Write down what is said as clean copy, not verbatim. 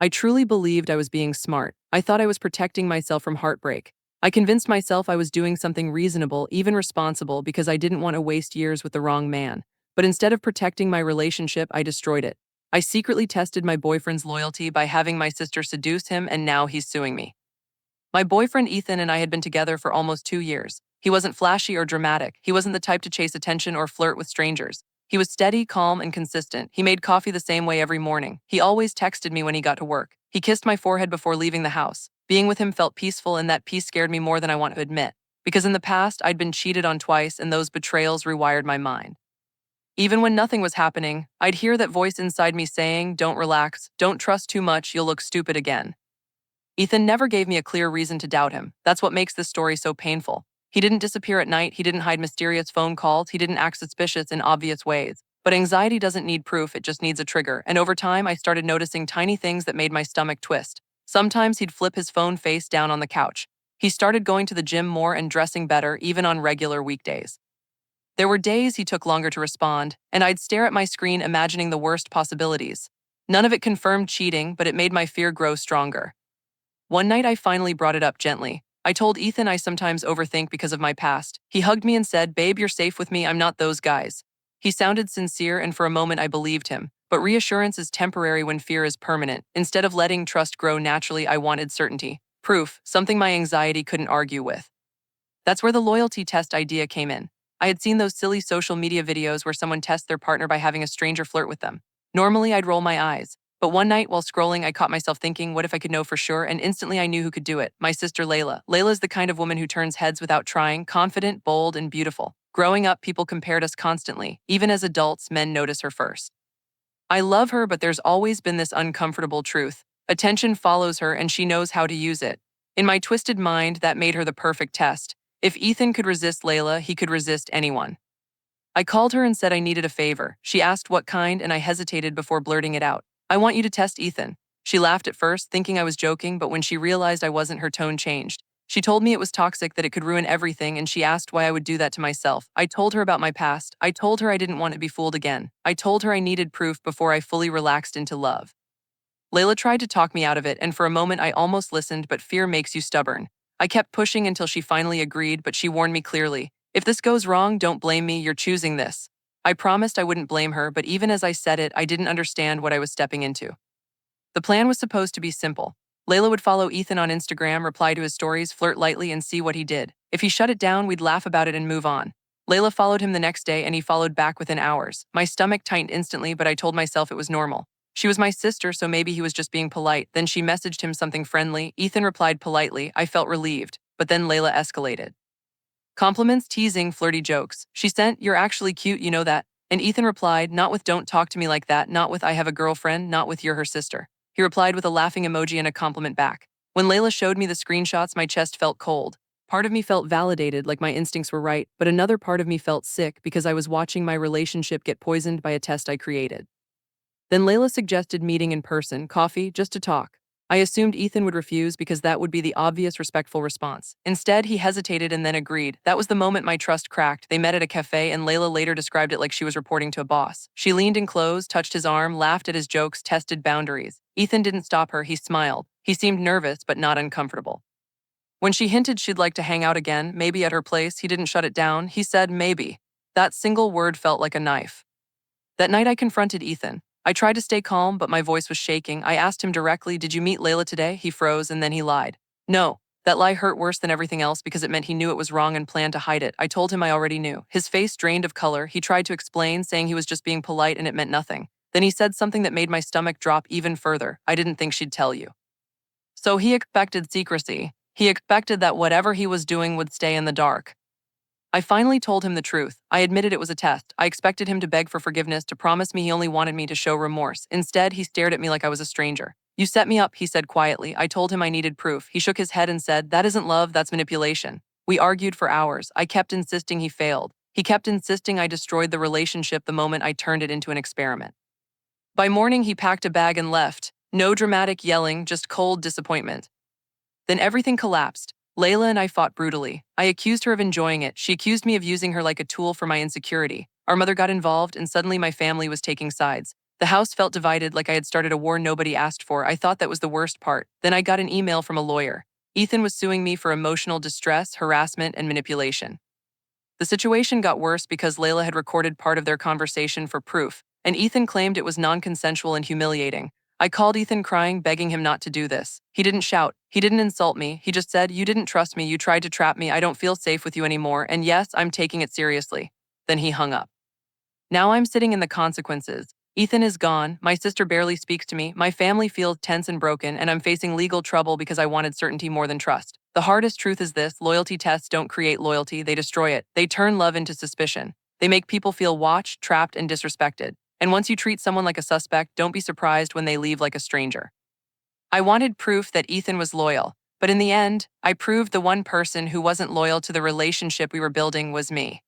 I truly believed I was being smart. I thought I was protecting myself from heartbreak. I convinced myself I was doing something reasonable, even responsible, because I didn't want to waste years with the wrong man. But instead of protecting my relationship, I destroyed it. I secretly tested my boyfriend's loyalty by having my sister seduce him, and now he's suing me. My boyfriend Ethan and I had been together for almost 2 years. He wasn't flashy or dramatic. He wasn't the type to chase attention or flirt with strangers. He was steady, calm, and consistent. He made coffee the same way every morning. He always texted me when he got to work. He kissed my forehead before leaving the house. Being with him felt peaceful, and that peace scared me more than I want to admit. Because in the past, I'd been cheated on twice, and those betrayals rewired my mind. Even when nothing was happening, I'd hear that voice inside me saying, "Don't relax, don't trust too much, you'll look stupid again." Ethan never gave me a clear reason to doubt him. That's what makes this story so painful. He didn't disappear at night, he didn't hide mysterious phone calls, he didn't act suspicious in obvious ways. But anxiety doesn't need proof, it just needs a trigger. And over time, I started noticing tiny things that made my stomach twist. Sometimes he'd flip his phone face down on the couch. He started going to the gym more and dressing better, even on regular weekdays. There were days he took longer to respond, and I'd stare at my screen imagining the worst possibilities. None of it confirmed cheating, but it made my fear grow stronger. One night I finally brought it up gently. I told Ethan I sometimes overthink because of my past. He hugged me and said, "Babe, you're safe with me, I'm not those guys." He sounded sincere, and for a moment I believed him. But reassurance is temporary when fear is permanent. Instead of letting trust grow naturally, I wanted certainty. Proof, something my anxiety couldn't argue with. That's where the loyalty test idea came in. I had seen those silly social media videos where someone tests their partner by having a stranger flirt with them. Normally, I'd roll my eyes. But one night while scrolling, I caught myself thinking, what if I could know for sure? And instantly I knew who could do it. My sister Layla. Layla's the kind of woman who turns heads without trying, confident, bold, and beautiful. Growing up, people compared us constantly. Even as adults, men notice her first. I love her, but there's always been this uncomfortable truth. Attention follows her, and she knows how to use it. In my twisted mind, that made her the perfect test. If Ethan could resist Layla, he could resist anyone. I called her and said I needed a favor. She asked what kind, and I hesitated before blurting it out. "I want you to test Ethan." She laughed at first, thinking I was joking, but when she realized I wasn't, her tone changed. She told me it was toxic, that it could ruin everything, and she asked why I would do that to myself. I told her about my past. I told her I didn't want to be fooled again. I told her I needed proof before I fully relaxed into love. Layla tried to talk me out of it, and for a moment I almost listened, but fear makes you stubborn. I kept pushing until she finally agreed, but she warned me clearly. "If this goes wrong, don't blame me, you're choosing this." I promised I wouldn't blame her, but even as I said it, I didn't understand what I was stepping into. The plan was supposed to be simple. Layla would follow Ethan on Instagram, reply to his stories, flirt lightly, and see what he did. If he shut it down, we'd laugh about it and move on. Layla followed him the next day, and he followed back within hours. My stomach tightened instantly, but I told myself it was normal. She was my sister, so maybe he was just being polite. Then she messaged him something friendly. Ethan replied politely. I felt relieved, but then Layla escalated. Compliments, teasing, flirty jokes. She sent, "You're actually cute, you know that." And Ethan replied, not with "Don't talk to me like that," not with "I have a girlfriend," not with "You're her sister." He replied with a laughing emoji and a compliment back. When Layla showed me the screenshots, my chest felt cold. Part of me felt validated, like my instincts were right, but another part of me felt sick because I was watching my relationship get poisoned by a test I created. Then Layla suggested meeting in person, coffee, just to talk. I assumed Ethan would refuse because that would be the obvious, respectful response. Instead, he hesitated and then agreed. That was the moment my trust cracked. They met at a cafe, and Layla later described it like she was reporting to a boss. She leaned in close, touched his arm, laughed at his jokes, tested boundaries. Ethan didn't stop her, he smiled. He seemed nervous, but not uncomfortable. When she hinted she'd like to hang out again, maybe at her place, he didn't shut it down. He said maybe. That single word felt like a knife. That night I confronted Ethan. I tried to stay calm, but my voice was shaking. I asked him directly, "Did you meet Layla today?" He froze, and then he lied. No. That lie hurt worse than everything else because it meant he knew it was wrong and planned to hide it. I told him I already knew. His face drained of color. He tried to explain, saying he was just being polite and it meant nothing. Then he said something that made my stomach drop even further. "I didn't think she'd tell you." So he expected secrecy. He expected that whatever he was doing would stay in the dark. I finally told him the truth. I admitted it was a test. I expected him to beg for forgiveness, to promise me he only wanted me to show remorse. Instead, he stared at me like I was a stranger. "You set me up," he said quietly. I told him I needed proof. He shook his head and said, "That isn't love, that's manipulation." We argued for hours. I kept insisting he failed. He kept insisting I destroyed the relationship the moment I turned it into an experiment. By morning, he packed a bag and left. No dramatic yelling, just cold disappointment. Then everything collapsed. Layla and I fought brutally. I accused her of enjoying it. She accused me of using her like a tool for my insecurity. Our mother got involved, and suddenly my family was taking sides. The house felt divided like I had started a war nobody asked for. I thought that was the worst part. Then I got an email from a lawyer. Ethan was suing me for emotional distress, harassment, and manipulation. The situation got worse because Layla had recorded part of their conversation for proof, and Ethan claimed it was non-consensual and humiliating. I called Ethan crying, begging him not to do this. He didn't shout. He didn't insult me. He just said, "You didn't trust me. You tried to trap me. I don't feel safe with you anymore. And yes, I'm taking it seriously." Then he hung up. Now I'm sitting in the consequences. Ethan is gone. My sister barely speaks to me. My family feels tense and broken, and I'm facing legal trouble because I wanted certainty more than trust. The hardest truth is this: loyalty tests don't create loyalty, they destroy it. They turn love into suspicion. They make people feel watched, trapped, and disrespected. And once you treat someone like a suspect, don't be surprised when they leave like a stranger. I wanted proof that Ethan was loyal, but in the end, I proved the one person who wasn't loyal to the relationship we were building was me.